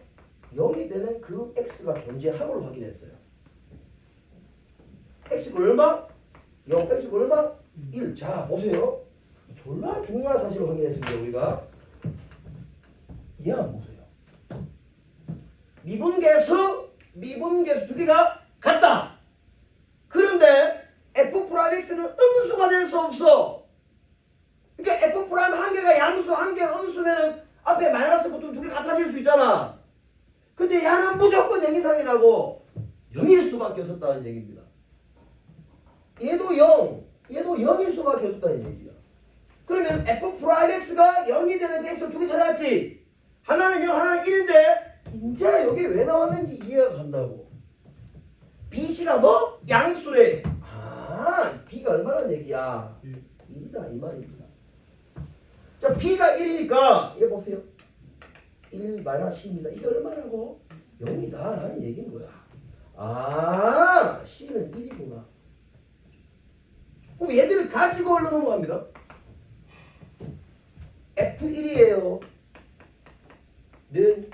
0이 되는 그 x가 존재함을 확인했어요. x가 얼마? 0, x가 얼마? 1. 자 보세요. 졸라 중요한 사실을 확인했습니다. 우리가 이 한번 보세요. 미분계수 두 개가 같다. 그런데 f'x는 음수가 될 수 없어. 그러니까 f' 한 개가 양수, 한 개가 음수면 앞에 마이너스 붙으면 두 개 같아질 수 있잖아. 근데 얘는 무조건 0 이상이라고 0일 수밖에 없었다는 얘기입니다. 얘도 0, 얘도 0일 수밖에 없었다는 얘기야. 그러면 f'x가 0이 되는 게 x 두 개 찾았지. 하나는 0, 하나는 1인데 이제 여기 왜 나왔는지 이해가 간다고. bc가 뭐? 양수래. b가 얼마란 얘기야? 1이다 이 말입니다. 자 b가 1이니까 이거 보세요. 1 마이너스 c입니다. 이게 얼마라고? 0이다 라는 얘기인 거야. c는 1이구나. 그럼 얘들을 가지고 얼른 넘어갑니다. f1이에요. 는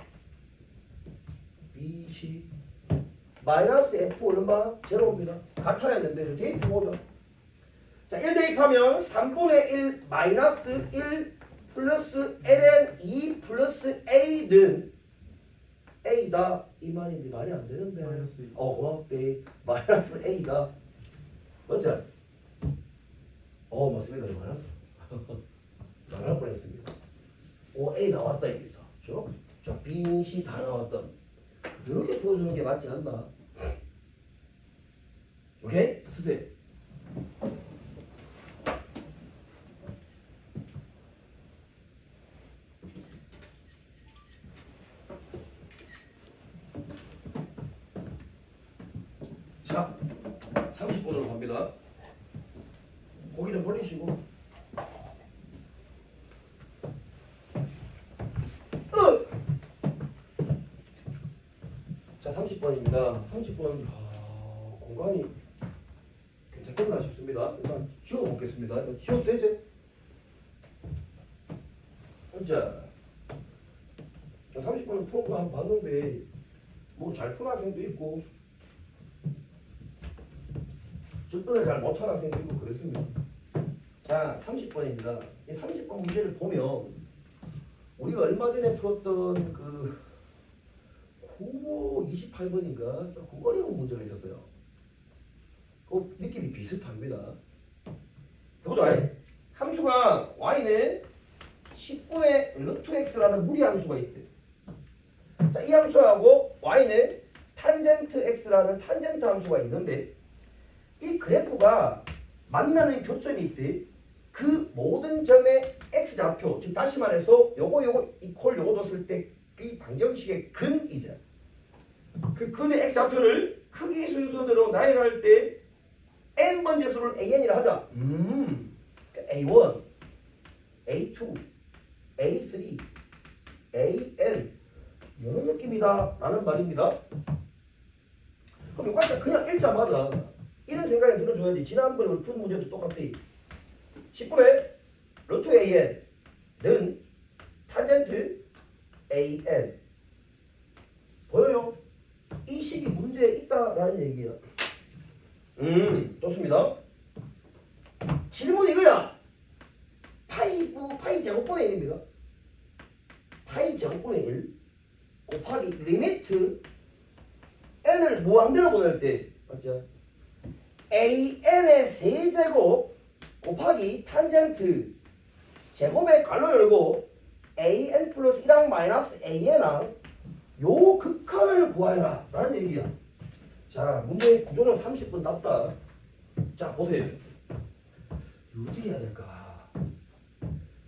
bc 마이너스 f 얼마? 제로입니다. 같아야 되는데 대입해보죠. 자 1 대입하면 3분의 1 마이너스 1 플러스 ln 2 플러스 a는 a다 이 말인데 말이 안 되는데. 고맙대. 마이너스 a다. 맞죠? 맞습니다. 마이너스. 말할 뻔했습니다. a 나왔다 여기서. 그렇죠? 자 b, c 다 나왔던. 이렇게 보여주는 게 맞지 않나? 오케이? 쓰세요. 자, 30분으로 갑니다. 고기 좀 벌리시고. 자, 30번입니다. 30번 공간이 괜찮겠나 싶습니다. 일단 지워보겠습니다. 지워도 되지? 자, 30번은 풀어보고 한번 봤는데 뭐 잘 푼 학생도 있고 접근을 잘 못한 학생도 있고 그렇습니다. 자, 30번입니다. 이 30번 문제를 보면 우리가 얼마 전에 풀었던 그 후보 28번인가 조금 어려운 문제가 있었어요. 그 느낌이 비슷합니다. 보자. 함수가 y는 10분의 루트 x라는 무리 함수가 있대. 자, 이 함수하고 y는 탄젠트 x라는 탄젠트 함수가 있는데 이 그래프가 만나는 교점이 있대. 그 모든 점의 x좌표, 즉 다시 말해서 요거 이퀄 요거 뒀을 때 이 방정식의 근이자 그 근의 x좌표를 크기 순서대로 나열할 때 n번째 수를 an이라 하자. A1, A2, A3, AN 이런 느낌이다 라는 말입니다. 그럼 이거 그냥 읽자마자 이런 생각이 들어줘야지. 지난번에 우리 푼 문제도 똑같아. 10분의 루트 AN은 탄젠트 AN 보여요? 이 식이 문제에 있다라는 얘기야. 좋습니다. 질문 이거야. 파이 제곱분의 1입니다. 파이 제곱분의 1 곱하기 리미트 n을 무한대로 보낼 때 맞죠? an의 세제곱 곱하기 탄젠트 제곱의 괄호 열고 an 플러스 1항 마이너스 an항 요 극한을 구하여라 라는 얘기야. 자, 문제의 구조는 30분 답다. 자, 보세요. 어떻게 해야 될까?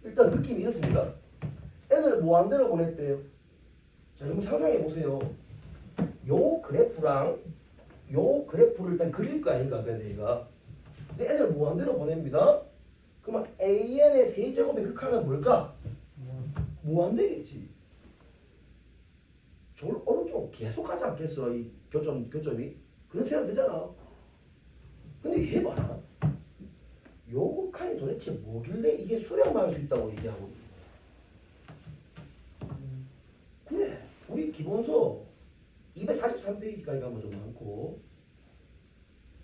일단 느낌이 이렇습니다. n을 무한대로 보냈대요. 자, 여러분 상상해 보세요. 요 그래프랑 요 그래프를 일단 그릴 거 아닌가, 내가. 근데 n을 무한대로 보냅니다. 그러면 an의 세제곱의 극한은 뭘까? 무한대겠지. 저걸 오른쪽 계속 하지 않겠어, 이 교점이? 그런 생각 들잖아. 근데 해봐라. 요 극한이 도대체 뭐길래 이게 수렴할 수 있다고 얘기하고. 그래, 우리 기본서 243페이지까지 가면 좀 많고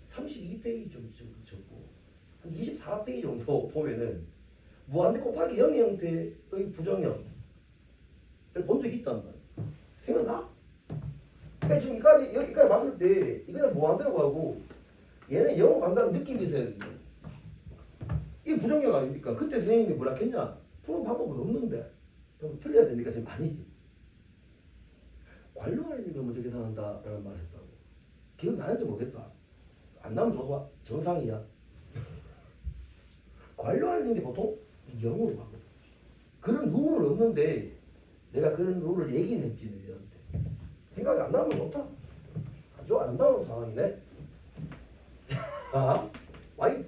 32페이지 좀 적고 한 24페이지 정도 보면은 무한대 곱하기 0의 형태의 부정형을 본 적이 있단 말이야. 생각나? 그러니까 지금 여기까지 봤을 때 이거는 무한대로 가고 얘는 0으로 간다는 느낌이 있어야 된다. 이게 부정형 아닙니까? 그때 선생님이 뭐라 했냐? 푸는 방법은 없는데 좀 틀려야 됩니까? 지금 많이 관료하는 걸 먼저 계산한다라는 말을 했다고. 기억나는지 모르겠다. 안 나면 좋아. 정상이야. 관료하는 게 보통 0으로 가거든. 그런 룰은 없는데 내가 그런 룰을 얘기는 했지 너희한테. 생각이 안 나면 좋다. 아주 아름다운 상황이네. 아, 와이.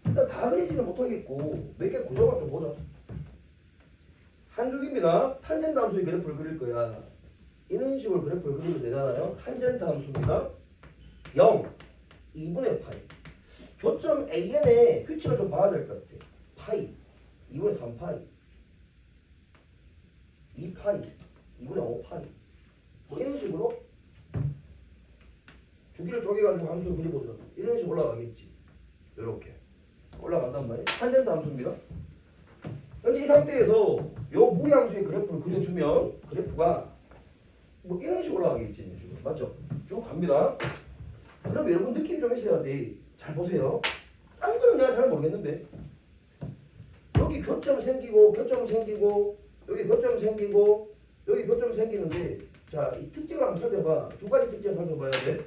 일단 다 그리지는 못하겠고 몇 개 구조가 좀 보자. 한 줄입니다. 탄젠트 함수의 그래프를 그릴 거야. 이런 식으로 그래프를 그리면 되잖아요. 탄젠트 함수입니다. 0, 2분의 파이. 교점 AN의 규칙을 좀 봐야 될 것 같아. 파이, 2분의 3파이, 2파이, 2분의 5파이. 뭐 이런 식으로 주기를 쪼개가지고 함수를 그려보더라도 이런 식으로 올라가겠지. 이렇게 올라간단 말이에요. 탄젠트 함수입니다. 현재 이 상태에서 요 무리함수의 그래프를 그려주면 그래프가 뭐 이런 식으로 올라가겠지. 지금 맞죠? 쭉 갑니다. 그럼 여러분 느낌 좀 있어야 돼. 잘 보세요. 딴 거는 내가 잘 모르겠는데 여기 교점 생기고 교점 생기고 여기 교점 생기고 여기 교점 생기는데 자, 이 특징을 한번 살펴봐. 두 가지 특징을 살펴봐야 돼.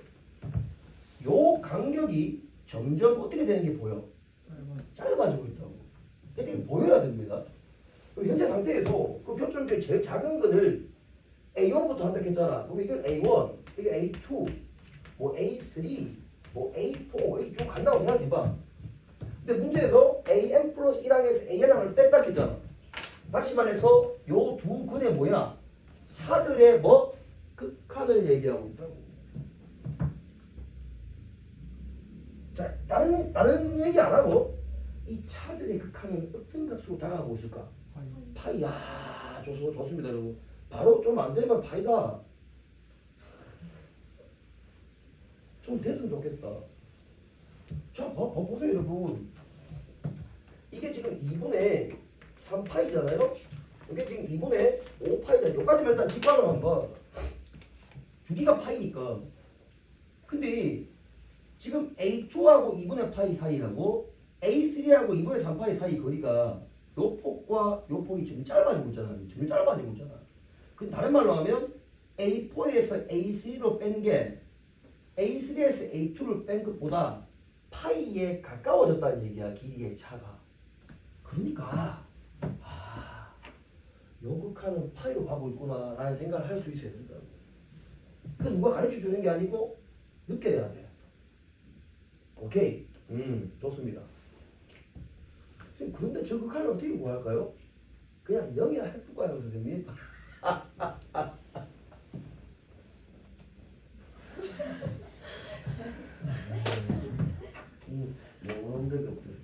요 간격이 점점 어떻게 되는 게 보여? 짧아지고 있다고. 이게 보여야 됩니다. 현재 상태에서 그 교점距 제일 작은 거를 A1부터 한다 했잖아. 그럼 이건 A1, 이게 A2, 뭐 A3, 뭐 A4 이렇게 쭉 간다고 생각해봐. 근데 문제에서 AN 플러스 1항에서 AN항을 뺐다 했잖아. 다시 말해서 요 두 근의 뭐야? 차들의 뭐? 극한을 얘기하고 있다고. 자, 다른 얘기 안 하고 이 차들의 극한은 어떤 값으로 다가가고 있을까? 파이. 야, 좋습니다, 여러분. 바로 좀 안 되면 파이다. 좀 됐으면 좋겠다. 자, 보세요, 여러분. 이게 지금 2분의 3파이잖아요? 이게 지금 2분의 5파이잖아요. 여기까지만 일단 직관을 한번. 주기가 파이니까. 근데 지금 A2하고 2분의 파이 사이하고 A3하고 2분의 3파이 사이 거리가 요 폭과 요 폭이 좀 짧아지고 있잖아. 좀 짧아지고 있잖아. 그 다른 말로 하면 A4에서 A3로 뺀 게 A3에서 A2를 뺀 것보다 파이에 가까워졌다는 얘기야. 길이의 차가. 그러니까 요 극한은 파이로 가고 있구나 라는 생각을 할 수 있어야 된다고. 그 누가 가르쳐 주는 게 아니고 느껴야 돼. 오케이. 좋습니다. 선생님, 그런데 저 극한을 어떻게 구할까요? 그냥 0이나 해볼까요, 선생님? 이 영혼들 것들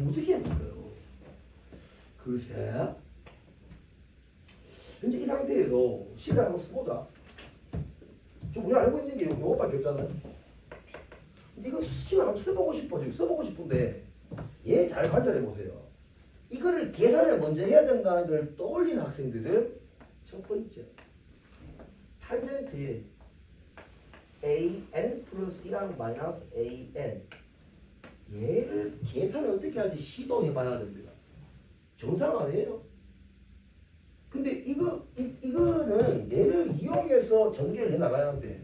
어떻게 해야 될까요? 글쎄, 현재 이 상태에서 시간을 한번 써보자. 좀 우리가 알고 있는 게 요것밖에 없잖아요. 이거 시간 한번 써보고 싶어. 지금 써보고 싶은데 얘 잘 관찰해 보세요. 이거를 계산을 먼저 해야 된다는 걸 떠올린 학생들은 첫 번째 탄젠트에 an 플러스 1하고 마이너스 an 얘를 계산을 어떻게 할지 시도해 봐야 됩니다. 정상 아니에요? 근데 이거는 얘를 이용해서 전개를 해 나가야 하는데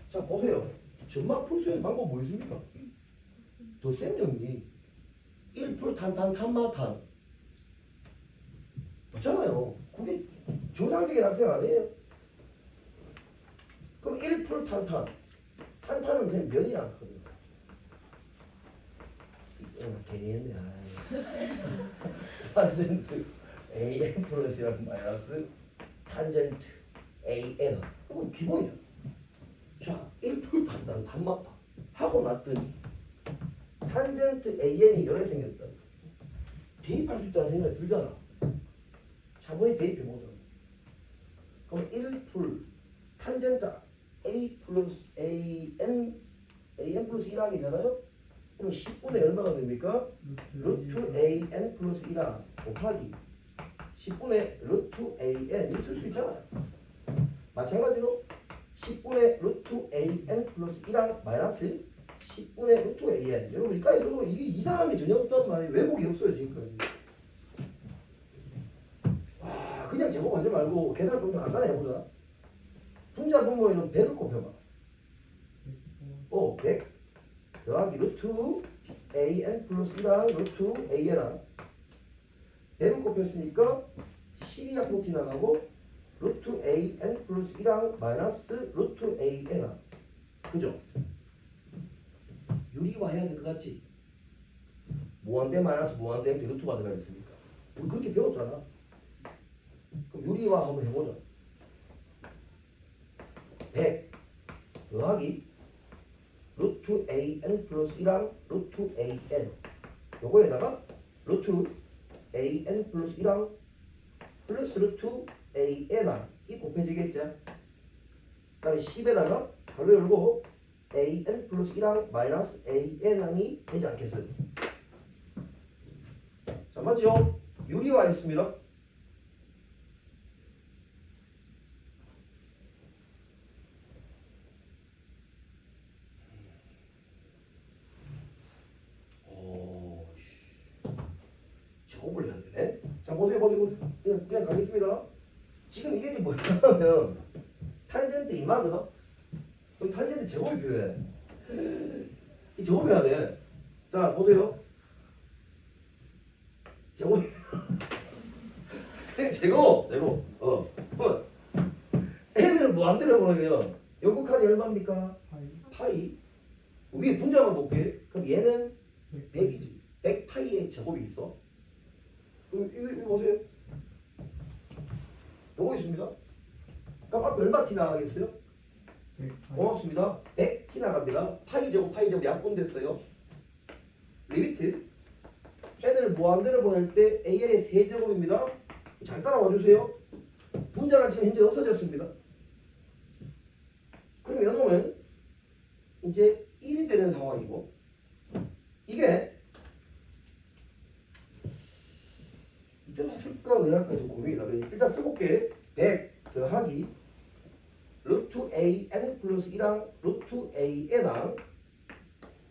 자 보세요. 전막 풀 수 있는 방법 뭐 있습니까? 덧셈 정리 1풀 탄탄 탄마탄 맞잖아요. 그게 정상적인 학생 아니에요? 그럼 1풀 탄탄 탄탄은 그냥 면이랑 하거든요. 괜히 했네. 탄젠트 an 플러스 1 마이너스 탄젠트 an 그건 기본이야. 자 1풀 탄탄 탄마탄 하고 났더니 탄젠트 an이 이렇게 생겼다. 대입할 수 있다는 생각이 들잖아. 차분히 대입해보자. 그럼 1풀 탄젠트 a 플러스 an 플러스 1항이잖아요. 그럼 10분의 얼마가 됩니까? 루트 an 플러스 1항 곱하기 10분의 루트 an 있을 수 있잖아요. 마찬가지로 10분의 루트 an 플러스 1항 마이너스 10분의 루트 an. 여러분 여기까지 써도 이게 이상한 게 전혀 없단 말이에요. 왜곡이 없어요 지금까지. 와 그냥 제곱하지 말고 계산 좀 더 간단히 해보자. 분자 분모에는 100을 곱해봐. 100 더하기 루트 an 플러스 1항 루트 an항 100을 곱했으니까 12약분티 나가고 루트 an 플러스 1항 마이너스 루트 an항 그죠? 유리화해야 될 것 같지? 무한대 마이너스 무한대 루트가 들어가 있으니까 우리 그렇게 배웠잖아. 그럼 유리화 한번 해보자. 100 더하기 루트 an 플러스 1항 루트 an 요거에다가 루트 an 플러스 1항 플러스 루트 an항 이 곱해지겠죠? 그 다음에 10에다가 가로 열고 an 플러스 1항 마이너스 an항이 되지 않겠어요? 자 맞죠? 유리화 했습니다. 제곱을 해야 되네. 자 보세요. 그냥 가겠습니다. 지금 이게 뭐냐면 탄젠트 이마거든. 그럼 탄젠트 제곱이 필요해. 이 제곱해야 돼. 자 보세요. 제곱 제곱 n을 무한대로 보내면 요극한이 얼마입니까? 파이. 위에 분자만 볼게. 그럼 얘는 100이지. 100파이의 제곱이 있어. 이거 보세요. 요거 있습니다. 그럼 앞에 얼마 t 나가겠어요? 고맙습니다. 100t 나갑니다. 파이 제곱 약분됐어요. 리미트 n을 무한대로 보낼 때 an의 세제곱입니다. 잘 따라와 주세요. 분자가 지금 현재 없어졌습니다. 그럼 이놈은 이제 1이 되는 상황이고 이게 이때만 쓸까 왜 할까 좀 고민이다. 일단 써볼게. 100 더하기 루트 an 플러스 1항 루트 an항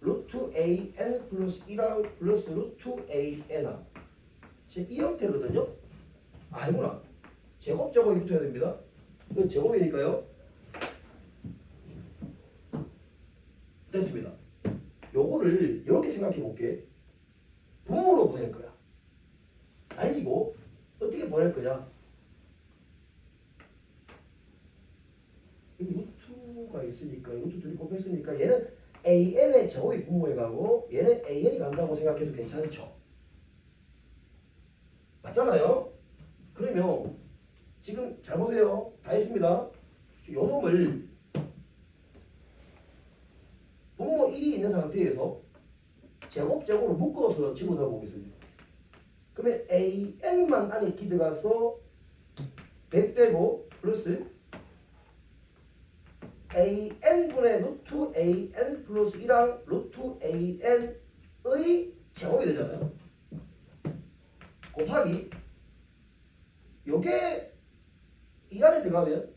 루트 an 플러스 1항 플러스 루트 an항 지금 이 형태거든요. 아니구나. 제곱이 붙어야 됩니다. 이건 제곱이니까요. 됐습니다. 요거를 이렇게 생각해 볼게. 분모로 보낼 거야. 아니고 어떻게 보낼 거냐? 여기 루트가 있으니까 루트 둘이 곱했으니까 얘는 AN의 제곱이 분모에 가고 얘는 AN이 간다고 생각해도 괜찮죠? 맞잖아요? 그러면 지금 잘 보세요. 다 했습니다. 요 놈을 분모 1이 있는 상태에서 제곱으로 묶어서 집어넣어 보겠습니다. 그러면 AN만 안에 기들어가서 100되고 플러스 AN분의 루트 AN 플러스 1랑 루트 AN의 제곱이 되잖아요. 곱하기 요게 이 안에 들어가면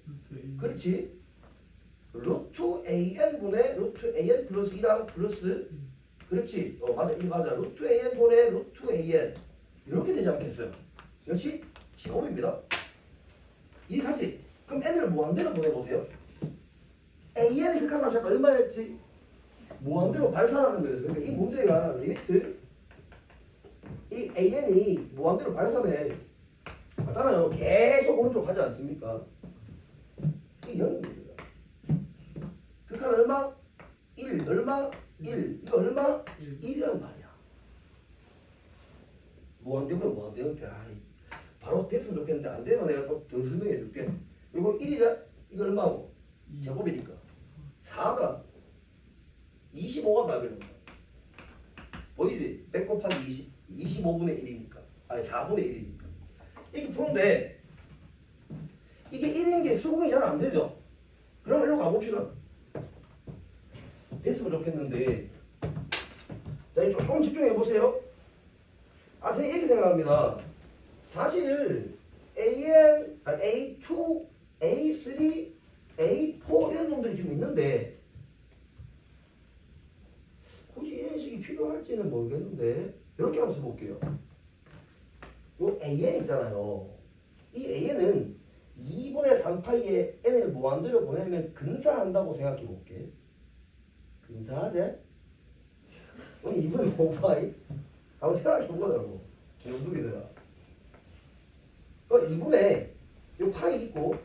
그렇지 루트 AN분의 루트 AN 플러스 1랑 플러스 그렇지 맞아 이 맞아 루트 AN분의 루트 AN 이렇게 되지 않겠어요? 그렇지? 제곱입니다. 이해가지? 그럼 n을 무한대로 보내보세요. AN이 극한값이 아까 얼마였지? 무한대로 발산하는 거였어요. 그러니까 이 문제가 리미트 이 AN이 무한대로 발산해. 맞잖아요. 계속 오른쪽 가지 않습니까? 이게 0입니다. 극한 얼마? 1 얼마? 1 이거 얼마? 1이란 말이야. 무한대면 무한대면 바로 됐으면 좋겠는데 안 되면 내가 또 더 설명해 줄게. 그리고 1이자 이거 얼마고? 제곱이니까 4가 25가 답이라는 거야. 보이지? 100 곱하기 20 25분의 1이니까 아니 4분의 1이니까 이렇게 푸는데 이게 1인 게 수긍이 잘 안 되죠? 그럼 일로 가봅시다. 됐으면 좋겠는데 자 이제 조금 집중해 보세요. 선생님 이렇게 생각합니다. 사실 A2, A3, A4 이런 놈들이 지금 있는데 굳이 이런 식이 필요할지는 모르겠는데 이렇게 한번 써볼게요. 요 AN 있잖아요. 이 AN은 2분의 3파이에 n을 무한대로 보내면 근사한다고 생각해 볼게. 근사하지? 2분의 5파이? 한번 생각해 보자고. 기억두개더라. 2분의 요 파이 있고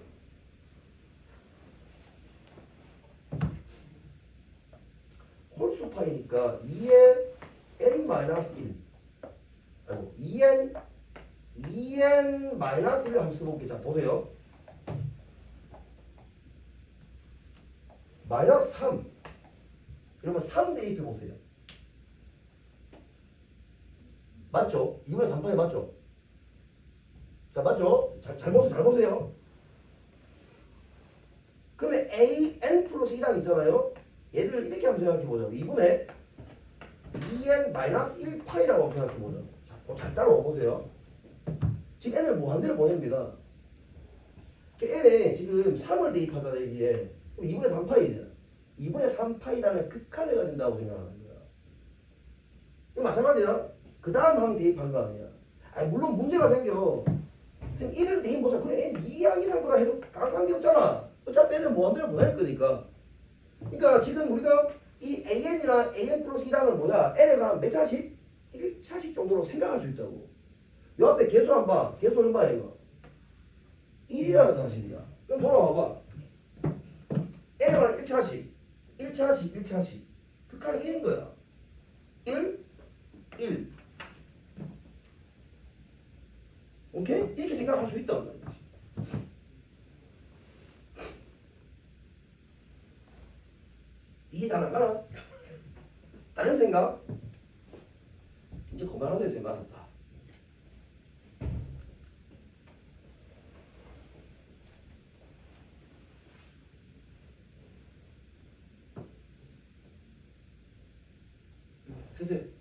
홀수 파이니까 2n n-1 아이고 2n 마이너스 1을 한번 써볼게요. 자 보세요. 마이너스 3 그러면 3 대입해 보세요. 맞죠? 2분의 3파이 맞죠? 자 맞죠? 잘 보세요. 그러면 an 플러스 1항 있잖아요. 얘를 이렇게 한번 생각해보자. 2분의 2n 마이너스 1파이라고 생각해보자. 잘 따라와 보세요. 지금 n을 무한대로 보냅니다. n에 지금 3을 대입하잖아 여기에. 그럼 2분의 3파이잖아. 2분의 3파이라는 극한을 가진다고 생각하는 거야. 이거 마찬가지야. 그 다음 항 대입한 거 아니야. 물론 문제가 생겨. 선생님 1을 대입 못하 그래 n 2항 이상보다 해도 관계없잖아. 어차피 n은 무한대로 보낼 거니까. 그러니까 지금 우리가 이 AN이랑 AN 플러스 1항을 뭐야? n에 관한 몇 차식? 1차식 정도로 생각할 수 있다고. 요 앞에 개수 한 봐. 개수 얼마야 이거? 1이라는 사실이야. 그럼 돌아와봐. n에 관한 1차식. 1차식. 극한이 1인 거야. 1. 오케이? 이렇게 생각할 수 있다. 이게 잘 안 가나? 다른 생각? 이제 그만하세요. 생각 맞았다. 선생님